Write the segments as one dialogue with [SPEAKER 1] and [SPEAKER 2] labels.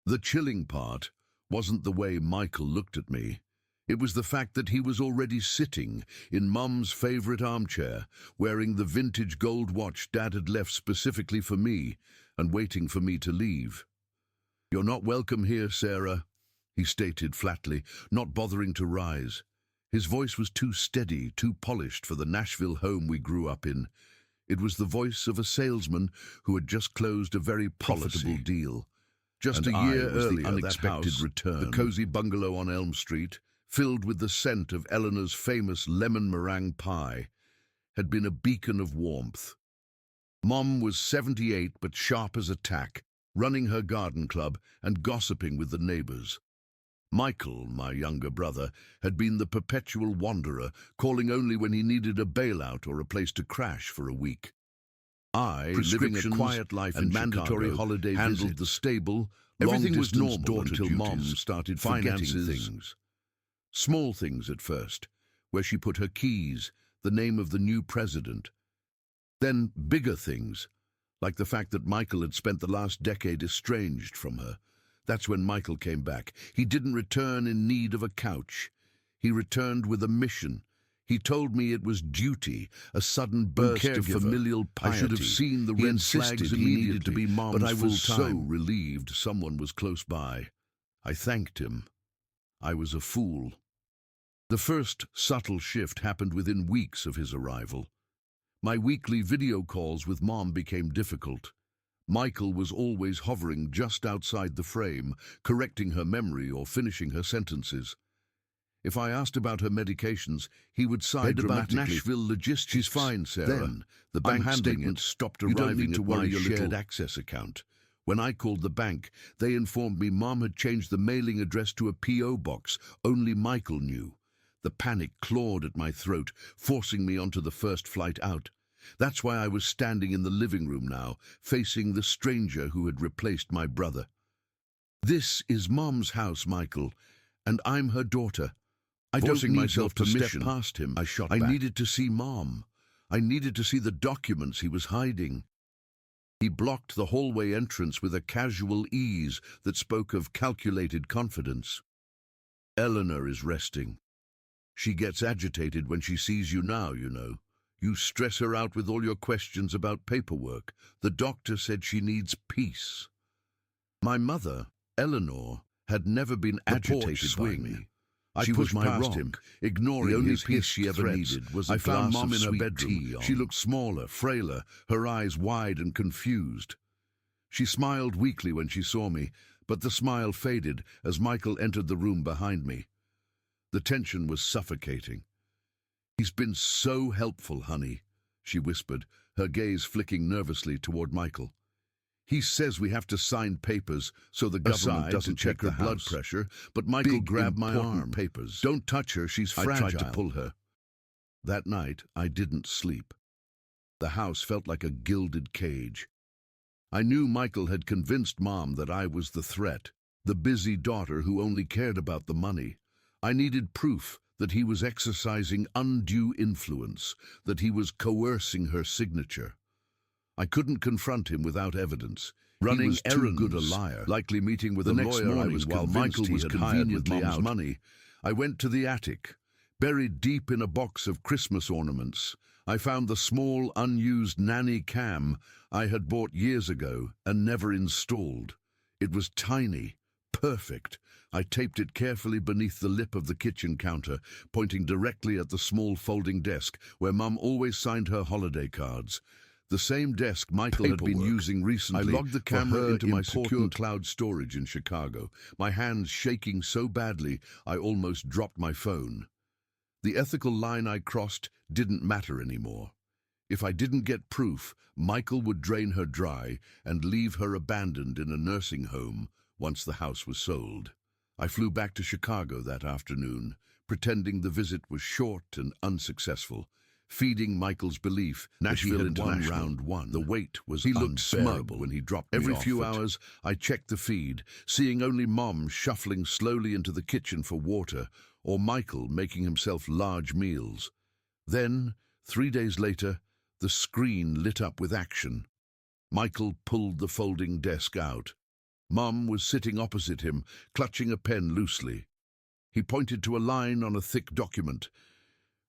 [SPEAKER 1] The chilling part wasn't the way Michael looked at me. It was the fact that he was already sitting in Mum's favorite armchair, wearing the vintage gold watch Dad had left specifically for me and waiting for me to leave. "You're not welcome here, Sarah," he stated flatly, not bothering to rise. His voice was too steady, too polished for the Nashville home we grew up in. It was the voice of a salesman who had just closed a very profitable deal. Just a year earlier, the unexpected return, the cozy bungalow on Elm Street, filled with the scent of Eleanor's famous lemon meringue pie, had been a beacon of warmth. Mom was 78 but sharp as a tack, running her garden club and gossiping with the neighbors. Michael, my younger brother, had been the perpetual wanderer, calling only when he needed a bailout or a place to crash for a week. I, living a quiet life and mandatory holiday handled the stable. Everything was normal until Mom started forgetting things. Small things at first, where she put her keys, the name of the new president. Then bigger things, like the fact that Michael had spent the last decade estranged from her. That's when Michael came back. He didn't return in need of a couch. He returned with a mission. He told me it was duty, a sudden burst of familial piety. I should have seen the red flags immediately. He needed to be Mom's, but I was so relieved someone was close by. I thanked him. I was a fool. The first subtle shift happened within weeks of his arrival. My weekly video calls with Mom became difficult. Michael was always hovering just outside the frame, correcting her memory or finishing her sentences. If I asked about her medications, he would sigh dramatically. About Nashville logistics. "She's fine, Sarah." Then, the bank statement stopped arriving at my shared access account. When I called the bank, they informed me Mom had changed the mailing address to a P.O. box only Michael knew. The panic clawed at my throat, forcing me onto the first flight out. That's why I was standing in the living room now, facing the stranger who had replaced my brother. "This is Mom's house, Michael, and I'm her daughter. I don't need myself to step past him." I shot back. I needed to see Mom. I needed to see the documents he was hiding. He blocked the hallway entrance with a casual ease that spoke of calculated confidence. "Eleanor is resting. She gets agitated when she sees you now, you know. You stress her out with all your questions about paperwork. The doctor said she needs peace." My mother, Eleanor, had never been agitated by me. I pushed past him, ignoring the only peace she ever needed was a glass of sweet tea. I found Mom in her bedroom. She looked smaller, frailer, her eyes wide and confused. She smiled weakly when she saw me, but the smile faded as Michael entered the room behind me. The tension was suffocating. "He's been so helpful, honey," she whispered, her gaze flicking nervously toward Michael. "He says we have to sign papers so the government doesn't check her blood pressure, but Michael grabbed my arm. Papers. Don't touch her, she's fragile." I tried to pull her. That night, I didn't sleep. The house felt like a gilded cage. I knew Michael had convinced Mom that I was the threat, the busy daughter who only cared about the money. I needed proof that he was exercising undue influence, that he was coercing her signature. I couldn't confront him without evidence. Running errands, too good a liar, likely meeting with a lawyer. I was while Michael was conveniently Mom's money. I went to the attic. Buried deep in a box of Christmas ornaments, I found the small, unused nanny cam I had bought years ago and never installed. It was tiny, perfect. I taped it carefully beneath the lip of the kitchen counter, pointing directly at the small folding desk where Mum always signed her holiday cards. The same desk Michael had been using recently. I logged the camera into my secure cloud storage in Chicago, my hands shaking so badly I almost dropped my phone. The ethical line I crossed didn't matter anymore. If I didn't get proof, Michael would drain her dry and leave her abandoned in a nursing home once the house was sold. I flew back to Chicago that afternoon, pretending the visit was short and unsuccessful, feeding Michael's belief Nashville that he had won round one. The wait was unbearable. He looked smug when he dropped me off. Every few hours, I checked the feed, seeing only Mom shuffling slowly into the kitchen for water, or Michael making himself large meals. Then, 3 days later, the screen lit up with action. Michael pulled the folding desk out. Mum was sitting opposite him, clutching a pen loosely. He pointed to a line on a thick document.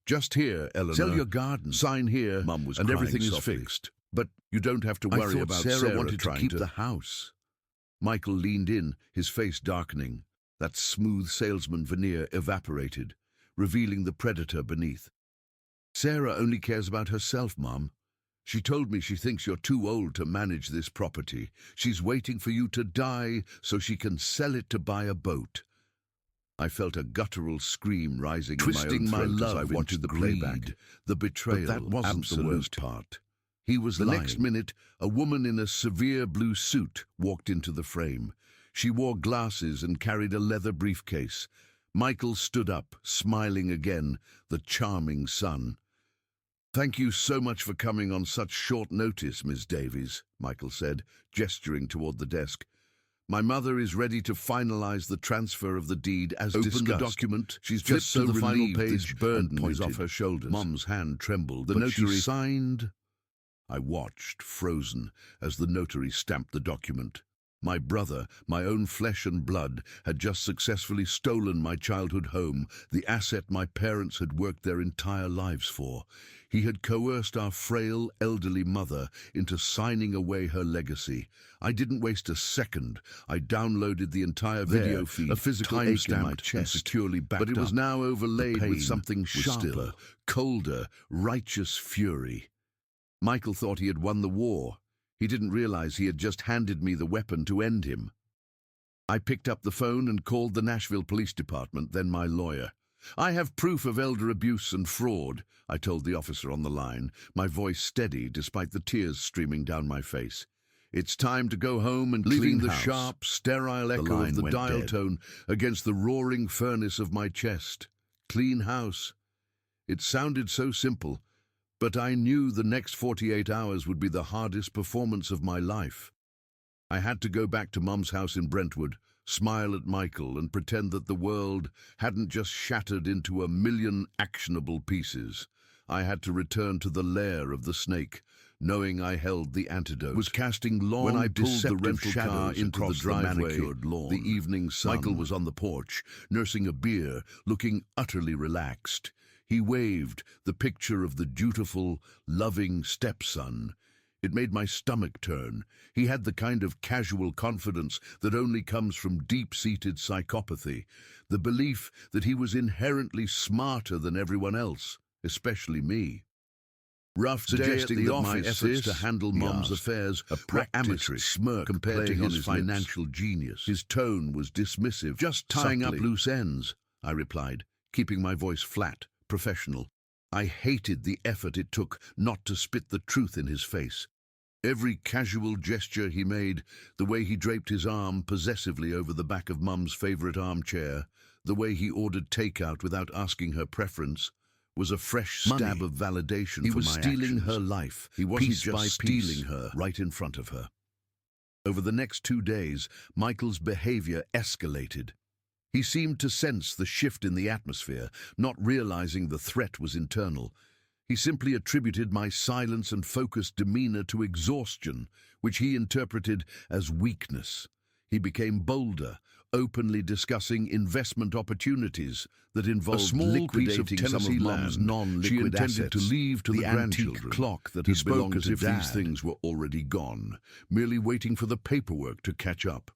[SPEAKER 1] "Just here, Eleanor. Sell your garden. Sign here, Mum was and everything softly. Is fixed. But you don't have to worry about Sarah wanted to keep the house." Michael leaned in, his face darkening. That smooth salesman veneer evaporated, revealing the predator beneath. "Sarah only cares about herself, Mum. She told me she thinks you're too old to manage this property. She's waiting for you to die so she can sell it to buy a boat." I felt a guttural scream rising
[SPEAKER 2] Twisting
[SPEAKER 1] in my own
[SPEAKER 2] my
[SPEAKER 1] throat as I
[SPEAKER 2] love
[SPEAKER 1] watched
[SPEAKER 2] into
[SPEAKER 1] the
[SPEAKER 2] greed,
[SPEAKER 1] playback, the betrayal.
[SPEAKER 2] But that wasn't
[SPEAKER 1] absolute.
[SPEAKER 2] the worst part.
[SPEAKER 1] He was
[SPEAKER 2] The
[SPEAKER 1] lying. Next
[SPEAKER 2] lying.
[SPEAKER 1] minute, a woman in a severe blue suit walked into the frame. She wore glasses and carried a leather briefcase. Michael stood up, smiling again, the charming son. "Thank you so much for coming on such short notice, Miss Davies," Michael said, gesturing toward the desk. "My mother is ready to finalize the transfer of the deed as discussed." Open the document. She's just so the final page burden is off her shoulders. Mum's hand trembled. The notary signed. I watched, frozen, as the notary stamped the document. My brother, my own flesh and blood, had just successfully stolen my childhood home, the asset my parents had worked their entire lives for. He had coerced our frail, elderly mother into signing away her legacy. I didn't waste a second. I downloaded the entire video feed,
[SPEAKER 2] a physical ache in my chest,
[SPEAKER 1] securely backed up. But it was now overlaid with something sharper, colder, righteous fury. Michael thought he had won the war. He didn't realize he had just handed me the weapon to end him. I picked up the phone and called the Nashville Police Department, then my lawyer. "I have proof of elder abuse and fraud," I told the officer on the line, my voice steady despite the tears streaming down my face. "It's time to go home and leaving the sharp, sterile echo of the dial tone against the roaring furnace of my chest. Clean house." It sounded so simple, but I knew the next 48 hours would be the hardest performance of my life. I had to go back to Mum's house in Brentwood, smile at Michael, and pretend that the world hadn't just shattered into a million actionable pieces. I had to return to the lair of the snake, knowing I held the antidote. Was casting long, when I pulled the rental car into the driveway, manicured lawn. The evening sun. Michael was on the porch, nursing a beer, looking utterly relaxed. He waved, the picture of the dutiful, loving stepson. It made my stomach turn. He had the kind of casual confidence that only comes from deep-seated psychopathy, the belief that he was inherently smarter than everyone else, especially me. Rough suggesting that my efforts to handle Mum's affairs were amateur smirk compared to his financial genius. His tone was dismissive. "Just tying up loose ends," I replied, keeping my voice flat, professional. I hated the effort it took not to spit the truth in his face. Every casual gesture he made, the way he draped his arm possessively over the back of Mum's favorite armchair, the way he ordered takeout without asking her preference, was a fresh stab of validation. He was stealing her life. He wasn't just stealing her right in front of her. Over the next 2 days, Michael's behavior escalated. He seemed to sense the shift in the atmosphere, not realizing the threat was internal. He simply attributed my silence and focused demeanor to exhaustion, which he interpreted as weakness. He became bolder, openly discussing investment opportunities that involved a small piece of Tennessee Mum's non-liquid she intended assets, to leave to the grandchildren. Clock that he spoke as if these things were already gone, merely waiting for the paperwork to catch up.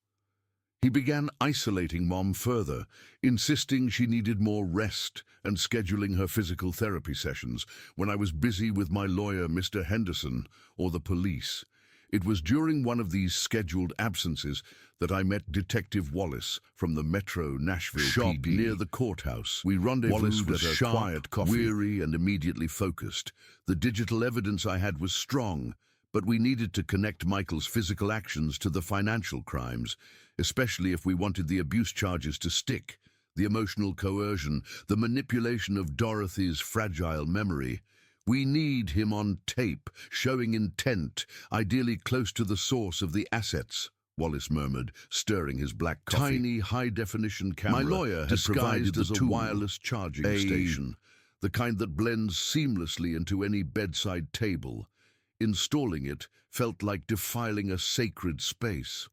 [SPEAKER 1] He began isolating Mom further, insisting she needed more rest and scheduling her physical therapy sessions when I was busy with my lawyer, Mr. Henderson, or the police. It was during one of these scheduled absences that I met Detective Wallace from the Metro Nashville shop PD. Near the courthouse. We rendezvoused at a quiet coffee, weary and immediately focused. The digital evidence I had was strong, but we needed to connect Michael's physical actions to the financial crimes, especially if we wanted the abuse charges to stick, the emotional coercion, the manipulation of Dorothy's fragile memory. We need him on tape, showing intent, ideally close to the source of the assets, Wallace murmured, stirring his black coffee. Tiny, high-definition camera, my lawyer had provided as a wireless charging station, the kind that blends seamlessly into any bedside table. Installing it felt like defiling a sacred space.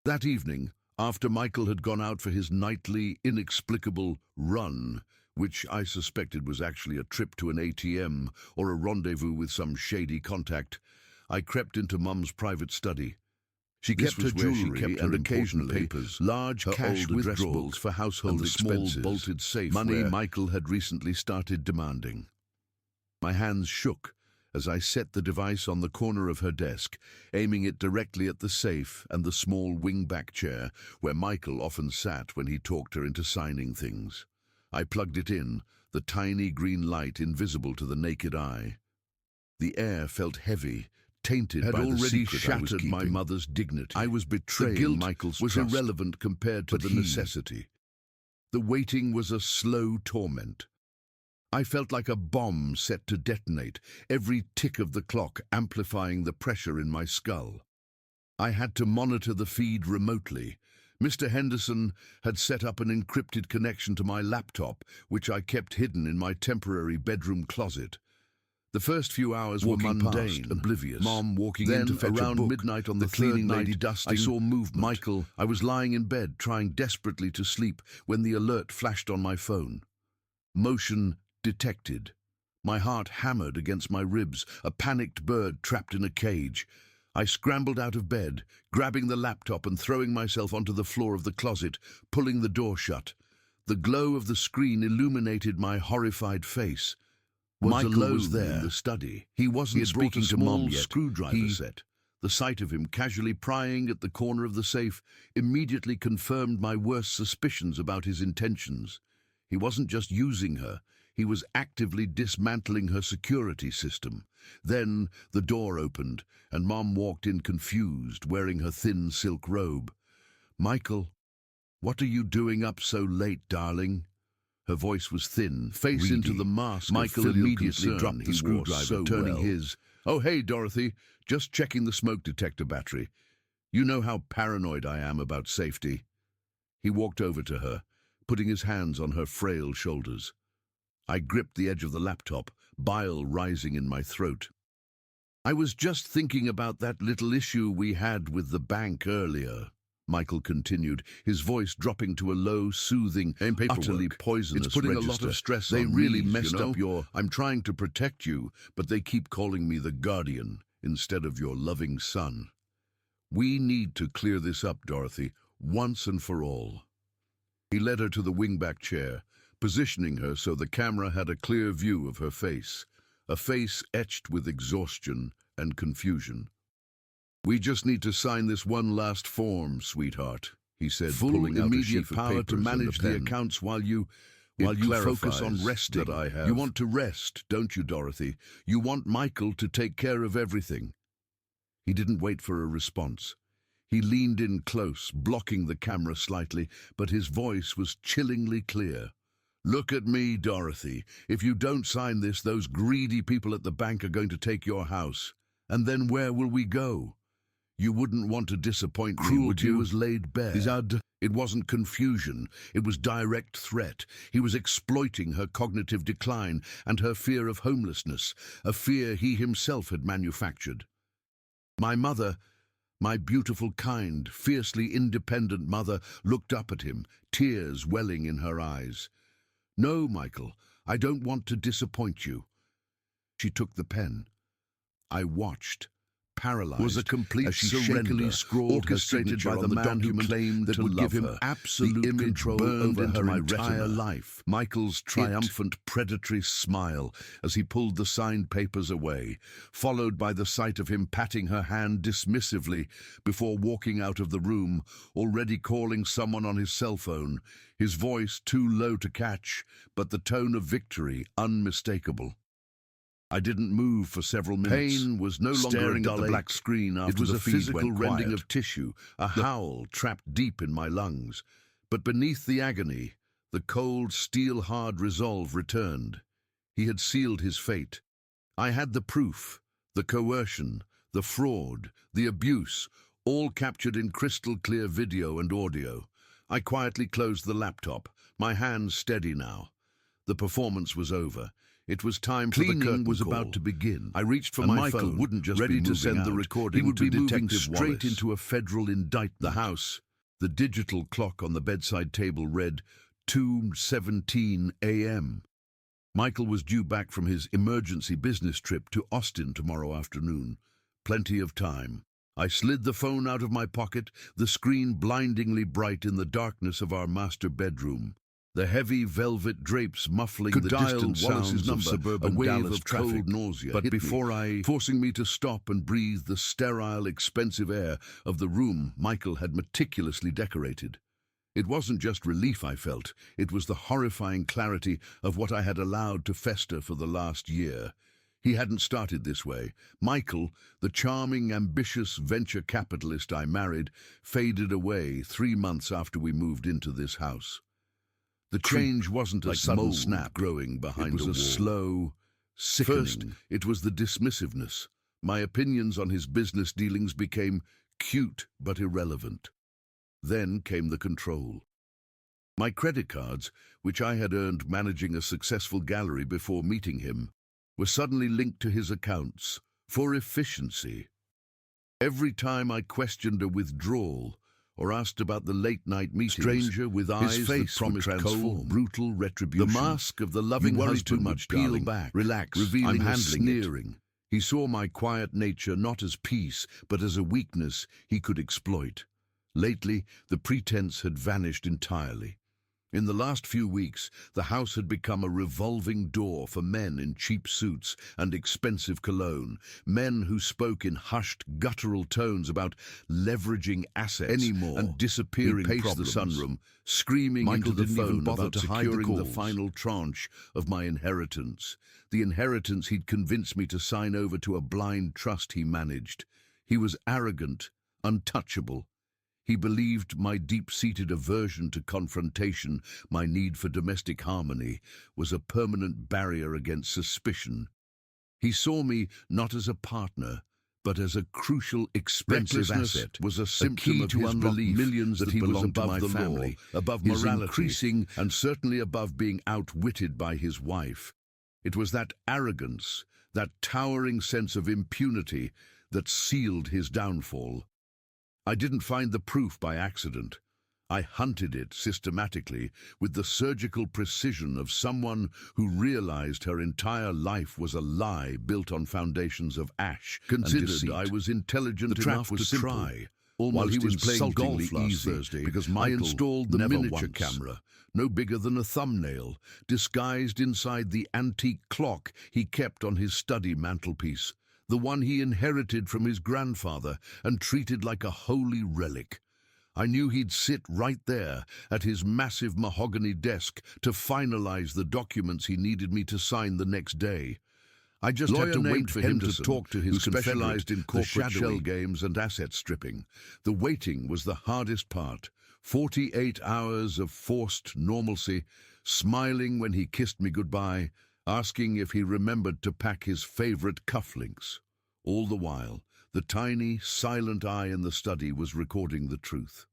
[SPEAKER 1] That evening, after Michael had gone out for his nightly, inexplicable run, which I suspected was actually a trip to an ATM or a rendezvous with some shady contact, I crept into Mum's private study. She kept her jewellery and occasionally papers, large cash withdrawals for household expenses, small bolted safe money Michael had recently started demanding. My hands shook as I set the device on the corner of her desk, aiming it directly at the safe and the small wing-back chair where Michael often sat when he talked her into signing things. I plugged it in, the tiny green light invisible to the naked eye. The air felt heavy, tainted by the secret I was keeping. My mother's dignity. I was betraying Michael's trust, was irrelevant compared to the necessity. The waiting was a slow torment. I felt like a bomb set to detonate, every tick of the clock amplifying the pressure in my skull. I had to monitor the feed remotely. Mr. Henderson had set up an encrypted connection to my laptop, which I kept hidden in my temporary bedroom closet. The first few hours were mundane, oblivious. Mom walking in to fetch a book. Midnight on the cleaning lady dusting, I saw movement. Michael, I was lying in bed, trying desperately to sleep, when the alert flashed on my phone. Motion detected. My heart hammered against my ribs, a panicked bird trapped in a cage. I scrambled out of bed, grabbing the laptop and throwing myself onto the floor of the closet, pulling the door shut. The glow of the screen illuminated my horrified face. Michael was there in the study. He wasn't speaking to Mom yet. Screwdriver set. The sight of him casually prying at the corner of the safe immediately confirmed my worst suspicions about his intentions. He wasn't just using her. He was actively dismantling her security system. Then the door opened, and Mom walked in confused, wearing her thin silk robe. "Michael, what are you doing up so late, darling?" Her voice was thin, face into the mask. Michael immediately dropped the screwdriver, turning his. "Oh, hey, Dorothy, just checking the smoke detector battery. You know how paranoid I am about safety." He walked over to her, putting his hands on her frail shoulders. I gripped the edge of the laptop, bile rising in my throat. "I was just thinking about that little issue we had with the bank earlier," Michael continued, his voice dropping to a low, soothing, utterly poisonous register. "It's putting a lot of stress on me. They really messed up your... I'm trying to protect you, but they keep calling me the guardian instead of your loving son. We need to clear this up, Dorothy, once and for all." He led her to the wingback chair, positioning her so the camera had a clear view of her face, a face etched with exhaustion and confusion. "We just need to sign this one last form, sweetheart," he said, pulling out a sheet of power to manage the accounts while you focus on resting. You want to rest, don't you, Dorothy? You want Michael to take care of everything." He didn't wait for a response. He leaned in close, blocking the camera slightly, but his voice was chillingly clear. "Look at me, Dorothy. If you don't sign this, those greedy people at the bank are going to take your house. And then where will we go? You wouldn't want to disappoint me, would you?" Cruelty was laid bare. It wasn't confusion. It was direct threat. He was exploiting her cognitive decline and her fear of homelessness, a fear he himself had manufactured. My mother, my beautiful, kind, fiercely independent mother, looked up at him, tears welling in her eyes. "No, Michael, I don't want to disappoint you." She took the pen. I watched, paralyzed, was a complete surrender, orchestrated by the man who claimed that would give him absolute control over her entire life. Michael's triumphant, predatory smile as he pulled the signed papers away, followed by the sight of him patting her hand dismissively before walking out of the room, already calling someone on his cell phone, his voice too low to catch, but the tone of victory unmistakable. I didn't move for several minutes. Pain was no longer staring at the black screen after the feed went quiet. It was a physical rending of tissue, a howl trapped deep in my lungs. But beneath the agony, the cold, steel-hard resolve returned. He had sealed his fate. I had the proof, the coercion, the fraud, the abuse, all captured in crystal-clear video and audio. I quietly closed the laptop, my hands steady now. The performance was over. It was time for the curtain
[SPEAKER 2] was
[SPEAKER 1] call.
[SPEAKER 2] about to begin.
[SPEAKER 1] I reached for
[SPEAKER 2] And
[SPEAKER 1] my
[SPEAKER 2] Michael
[SPEAKER 1] phone,
[SPEAKER 2] wouldn't just
[SPEAKER 1] ready
[SPEAKER 2] be
[SPEAKER 1] to
[SPEAKER 2] moving
[SPEAKER 1] send the
[SPEAKER 2] out.
[SPEAKER 1] recording
[SPEAKER 2] He would
[SPEAKER 1] to
[SPEAKER 2] be moving
[SPEAKER 1] Detective
[SPEAKER 2] straight
[SPEAKER 1] Wallace.
[SPEAKER 2] into a federal indictment.
[SPEAKER 1] The house, the digital clock on the bedside table read 2:17 a.m. Michael was due back from his emergency business trip to Austin tomorrow afternoon. Plenty of time. I slid the phone out of my pocket, the screen blindingly bright in the darkness of our master bedroom. The heavy velvet drapes muffling the distant sounds of suburban
[SPEAKER 2] a wave
[SPEAKER 1] Dallas
[SPEAKER 2] of traffic,
[SPEAKER 1] cold nausea
[SPEAKER 2] but
[SPEAKER 1] hit
[SPEAKER 2] before
[SPEAKER 1] me, forcing me to stop and breathe the sterile, expensive air of the room Michael had meticulously decorated. It wasn't just relief I felt, it was the horrifying clarity of what I had allowed to fester for the last year. He hadn't started this way. Michael, the charming, ambitious venture capitalist I married, faded away 3 months after we moved into this house. The change wasn't a
[SPEAKER 2] like
[SPEAKER 1] sudden
[SPEAKER 2] mold
[SPEAKER 1] snap growing behind
[SPEAKER 2] It was
[SPEAKER 1] a
[SPEAKER 2] a
[SPEAKER 1] slow, sickening.
[SPEAKER 2] First,
[SPEAKER 1] It was the dismissiveness. My opinions on his business dealings became cute but irrelevant. Then came the control. My credit cards, which I had earned managing a successful gallery before meeting him, were suddenly linked to his accounts for efficiency. Every time I questioned a withdrawal or asked about the late-night meetings, stranger with eyes
[SPEAKER 2] his
[SPEAKER 1] that
[SPEAKER 2] face would
[SPEAKER 1] promised
[SPEAKER 2] transform.
[SPEAKER 1] cold, brutal retribution.
[SPEAKER 2] The
[SPEAKER 1] mask of the loving
[SPEAKER 2] "You worry
[SPEAKER 1] husband
[SPEAKER 2] too
[SPEAKER 1] would
[SPEAKER 2] much,
[SPEAKER 1] peel
[SPEAKER 2] darling.
[SPEAKER 1] back,
[SPEAKER 2] Relax,
[SPEAKER 1] revealing
[SPEAKER 2] I'm
[SPEAKER 1] a
[SPEAKER 2] handling it."
[SPEAKER 1] sneering. He saw my quiet nature not as peace, but as a weakness he could exploit. Lately, the pretense had vanished entirely. In the last few weeks, the house had become a revolving door for men in cheap suits and expensive cologne, men who spoke in hushed, guttural tones about leveraging assets and disappearing
[SPEAKER 2] He
[SPEAKER 1] paced
[SPEAKER 2] problems.
[SPEAKER 1] the sunroom, screaming
[SPEAKER 2] Michael
[SPEAKER 1] into the
[SPEAKER 2] didn't even
[SPEAKER 1] phone
[SPEAKER 2] bother
[SPEAKER 1] about
[SPEAKER 2] to hide the
[SPEAKER 1] securing the
[SPEAKER 2] calls.
[SPEAKER 1] final tranche of my inheritance, the inheritance he'd convinced me to sign over to a blind trust he managed. He was arrogant, untouchable. He believed my deep-seated aversion to confrontation, my need for domestic harmony, was a permanent barrier against suspicion. He saw me not as a partner, but as a crucial, expensive asset. Was a symptom
[SPEAKER 2] key
[SPEAKER 1] of
[SPEAKER 2] to
[SPEAKER 1] his
[SPEAKER 2] unlock
[SPEAKER 1] belief
[SPEAKER 2] millions
[SPEAKER 1] that
[SPEAKER 2] that
[SPEAKER 1] he was
[SPEAKER 2] belonged to
[SPEAKER 1] above
[SPEAKER 2] my
[SPEAKER 1] the
[SPEAKER 2] family,
[SPEAKER 1] law, above
[SPEAKER 2] his
[SPEAKER 1] morality,
[SPEAKER 2] increasing
[SPEAKER 1] and certainly above being outwitted by his wife. It was that arrogance, that towering sense of impunity, that sealed his downfall. I didn't find the proof by accident. I hunted it systematically with the surgical precision of someone who realized her entire life was a lie built on foundations of ash and deceit. I was intelligent enough to try. While he was playing golf last Thursday, because I installed the miniature camera, no bigger than a thumbnail, disguised inside the antique clock he kept on his study mantelpiece, the one he inherited from his grandfather and treated like a holy relic. I knew he'd sit right there at his massive mahogany desk to finalize the documents he needed me to sign the next day. I just had to wait for him to talk to his specialized in corporate shell games and asset stripping. The waiting was the hardest part. 48 hours of forced normalcy, smiling when he kissed me goodbye, asking if he remembered to pack his favorite cufflinks. All the while, the tiny, silent eye in the study was recording the truth.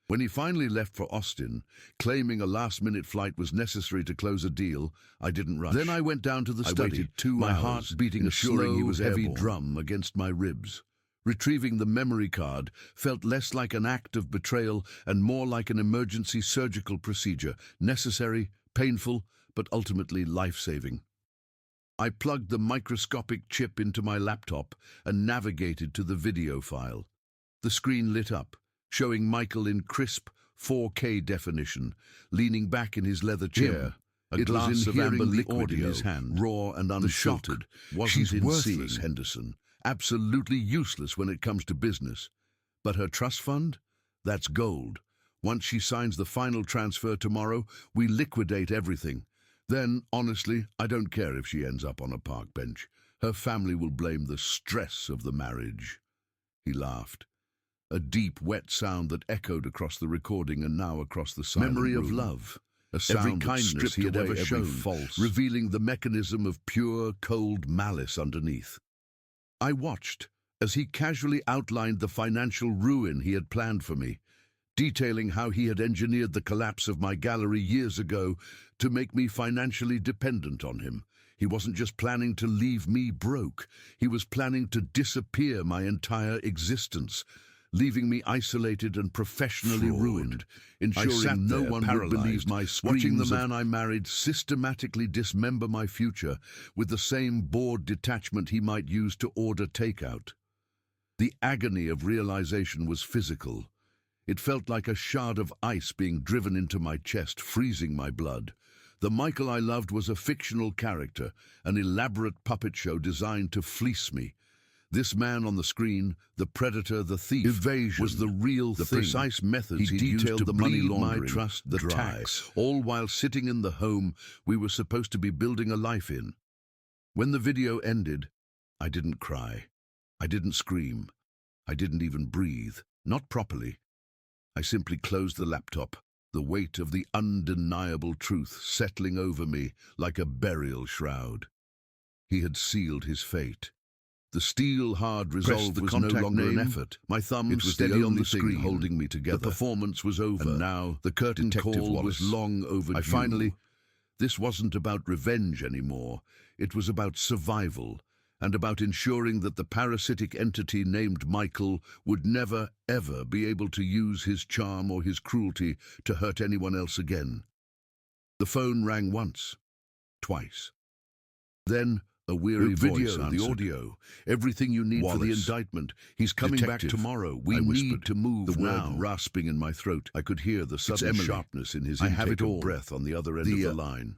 [SPEAKER 1] When he finally left for Austin, claiming a last-minute flight was necessary to close a deal, I didn't rush. Then I went down to the study,
[SPEAKER 2] waited 2
[SPEAKER 1] my
[SPEAKER 2] hours,
[SPEAKER 1] heart beating a
[SPEAKER 2] ensuring
[SPEAKER 1] slow,
[SPEAKER 2] he was
[SPEAKER 1] heavy
[SPEAKER 2] airborne.
[SPEAKER 1] drum against my ribs. Retrieving the memory card felt less like an act of betrayal and more like an emergency surgical procedure, necessary, painful, but ultimately life-saving. I plugged the microscopic chip into my laptop and navigated to the video file. The screen lit up, showing Michael in crisp 4K definition, leaning back in his leather chair, a glass of amber liquid in his hand, raw and unfiltered. She's worthless, Henderson. Absolutely useless when it comes to business. But her trust fund? That's gold. Once she signs the final transfer tomorrow, we liquidate everything. Then, honestly, I don't care if she ends up on a park bench. Her family will blame the stress of the marriage. He laughed. A deep, wet sound that echoed across the recording and now across the silent
[SPEAKER 2] Memory of
[SPEAKER 1] room.
[SPEAKER 2] love.
[SPEAKER 1] A sound
[SPEAKER 2] Every
[SPEAKER 1] that
[SPEAKER 2] kindness
[SPEAKER 1] stripped
[SPEAKER 2] he had
[SPEAKER 1] away
[SPEAKER 2] ever
[SPEAKER 1] every
[SPEAKER 2] shown,
[SPEAKER 1] false,
[SPEAKER 2] revealing
[SPEAKER 1] revealing the mechanism of pure, cold malice underneath. I watched as he casually outlined the financial ruin he had planned for me, detailing how he had engineered the collapse of my gallery years ago to make me financially dependent on him. He wasn't just planning to leave me broke. He was planning to disappear my entire existence, leaving me isolated and professionally ruined, ensuring no one would believe my screams. Watching the man I married systematically dismember my future with the same bored detachment he might use to order takeout. The agony of realization was physical. It felt like a shard of ice being driven into my chest, freezing my blood. The Michael I loved was a fictional character, an elaborate puppet show designed to fleece me. This man on the screen, the predator, the thief, evasion was the real thing. The precise methods he detailed, the money laundering, my trust, the tax, all while sitting in the home we were supposed to be building a life in. When the video ended, I didn't cry. I didn't scream. I didn't even breathe, not properly. I simply closed the laptop, the weight of the undeniable truth settling over me like a burial shroud. He had sealed his fate. The steel-hard resolve was no longer an effort. My thumb was steady on the screen, holding me together. The performance was over, and now the curtain call was long overdue. This wasn't about revenge anymore. It was about survival, and about ensuring that the parasitic entity named Michael would never, ever be able to use his charm or his cruelty to hurt anyone else again. The phone rang once, twice. Then a weary voice answered. The audio, everything you need for the indictment. He's coming back tomorrow. We need to move now. Word rasping in my throat. I could hear the sudden sharpness in his intake of breath on the other end of the line.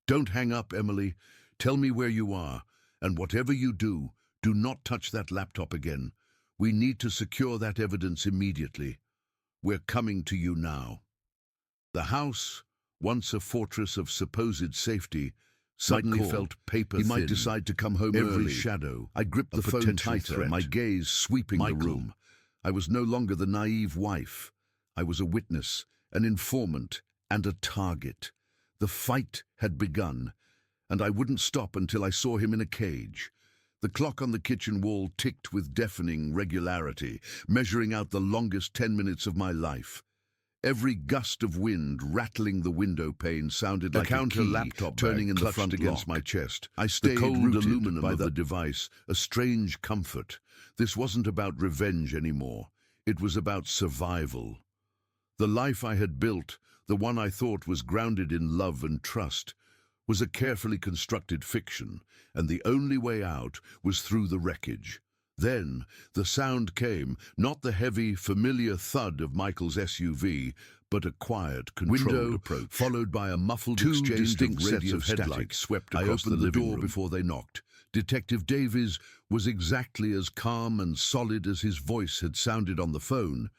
[SPEAKER 1] Don't hang up, Emily. Tell me where you are. And whatever you do, do not touch that laptop again. We need to secure that evidence immediately. We're coming to you now. The house, once a fortress of supposed safety, suddenly felt paper thin. He might decide to come home early. Every shadow. I gripped the phone tighter, my gaze sweeping the room. I was no longer the naive wife. I was a witness, an informant, and a target. The fight had begun, and I wouldn't stop until I saw him in a cage. The clock on the kitchen wall ticked with deafening regularity, measuring out the longest 10 minutes of my life. Every gust of wind rattling the window pane sounded like a key laptop turning in the front against my chest. I stayed rooted by the device, a strange comfort. This wasn't about revenge anymore. It was about survival. The life I had built, the one I thought was grounded in love and trust, was a carefully constructed fiction, and the only way out was through the wreckage. Then the sound came, not the heavy, familiar thud of Michael's SUV, but a quiet, controlled approach, followed by a muffled exchange of radio headlights swept across the living room. Before they knocked. Detective Davies was exactly as calm and solid as his voice had sounded on the phone.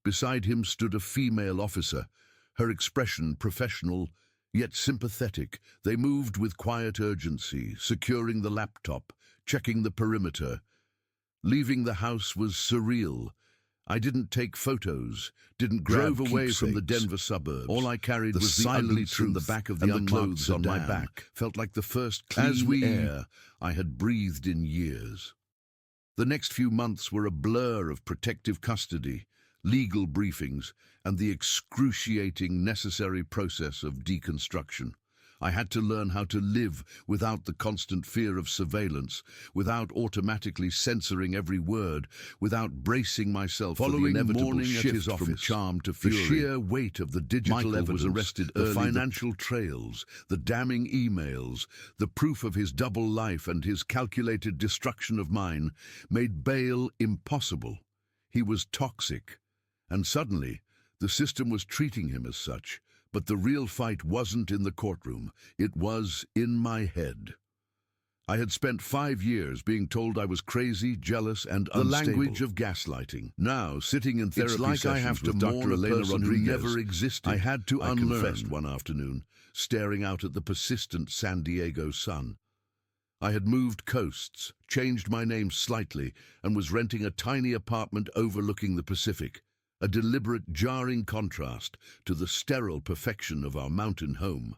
[SPEAKER 1] Beside him stood a female officer, her expression professional, yet sympathetic. They moved with quiet urgency, securing the laptop, checking the perimeter. Leaving the house was surreal. I didn't take photos, didn't drove away from the Denver suburbs. All I carried was the silence in the back of the clothes on my back. Felt like the first clean air I had breathed in years. The next few months were a blur of protective custody, legal briefings, and the excruciating necessary process of deconstruction. I had to learn how to live without the constant fear of surveillance, without automatically censoring every word, without bracing myself for the inevitable shift from charm to fury. The sheer weight of the digital evidence, was arrested early, the financial trails, the damning emails, the proof of his double life and his calculated destruction of mine made bail impossible. He was toxic, and suddenly the system was treating him as such. But the real fight wasn't in the courtroom. It was in my head. I had spent 5 years being told I was crazy, jealous, and unstable. The language of gaslighting. Now, sitting in therapy sessions with Dr. Elena Rodriguez, who never existed, I had to unlearn. I confessed one afternoon, staring out at the persistent San Diego sun. I had moved coasts, changed my name slightly, and was renting a tiny apartment overlooking the Pacific. A deliberate, jarring contrast to the sterile perfection of our mountain home.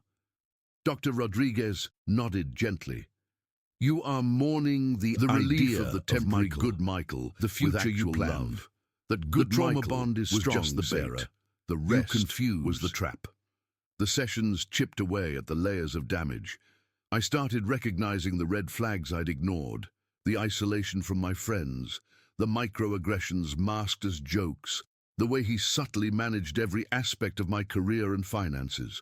[SPEAKER 1] Dr. Rodriguez nodded gently. You are mourning the relief of the temporary good Michael, the future you planned. That good trauma bond is strong, just the bait. The rest was the trap. The sessions chipped away at the layers of damage. I started recognizing the red flags I'd ignored, the isolation from my friends, the microaggressions masked as jokes, the way he subtly managed every aspect of my career and finances.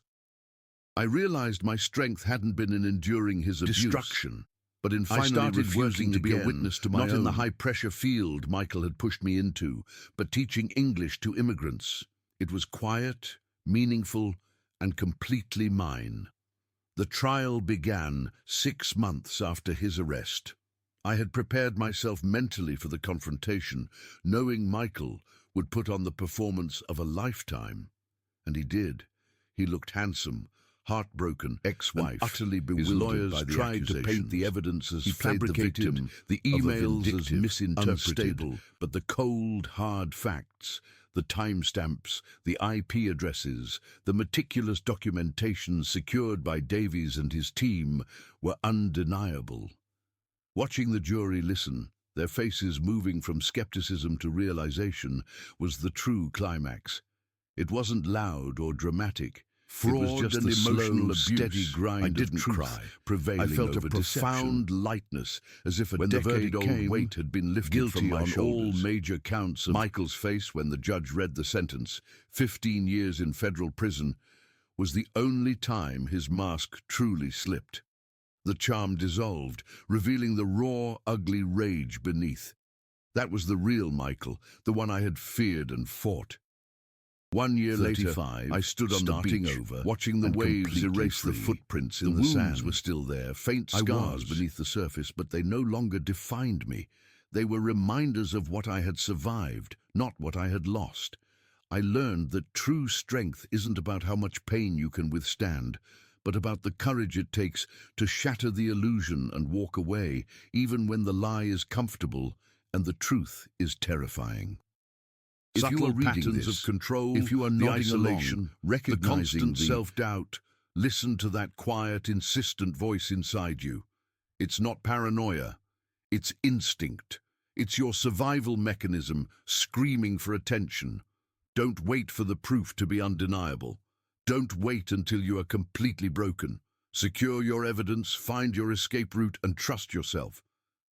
[SPEAKER 1] I realized my strength hadn't been in enduring his destruction, but in finally refusing to be a witness to my own. Not in the high-pressure field Michael had pushed me into, but teaching English to immigrants. It was quiet, meaningful, and completely mine. The trial began 6 months after his arrest. I had prepared myself mentally for the confrontation, knowing Michael would put on the performance of a lifetime. And he did. He looked handsome, heartbroken, ex-wife, utterly bewildered. His lawyers tried to paint the evidence as fabricated, the emails as misinterpreted, unstable, but the cold, hard facts, the timestamps, the IP addresses, the meticulous documentation secured by Davies and his team were undeniable. Watching the jury listen, their faces moving from skepticism to realization, was the true climax. It wasn't loud or dramatic. Fraud, it was just and the emotional abuse, steady grind. I didn't cry, prevailing. I felt a profound lightness, as if a decade-old weight had been lifted from my shoulders. All major counts of Michael's face when the judge read the sentence, 15 years in federal prison, was the only time his mask truly slipped. The charm dissolved, revealing the raw, ugly rage beneath. That was the real Michael, the one I had feared and fought. 1 year later, I stood on the beach, watching the waves erase the footprints in the sand. The wounds were still there, faint scars beneath the surface, but they no longer defined me. They were reminders of what I had survived, not what I had lost. I learned that true strength isn't about how much pain you can withstand, but about the courage it takes to shatter the illusion and walk away, even when the lie is comfortable and the truth is terrifying. If you are reading patterns of control, if you are nodding isolation, recognizing the constant self-doubt, listen to that quiet, insistent voice inside you. It's not paranoia, it's instinct. It's your survival mechanism screaming for attention. Don't wait for the proof to be undeniable. Don't wait until you are completely broken. Secure your evidence, find your escape route, and trust yourself.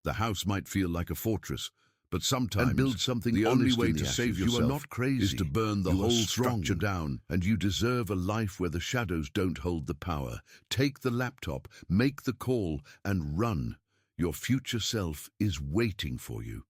[SPEAKER 1] The house might feel like a fortress, but sometimes build something. The only way to save yourself, you are not crazy, is to burn the whole structure down, and you deserve a life where the shadows don't hold the power. Take the laptop, make the call, and run. Your future self is waiting for you.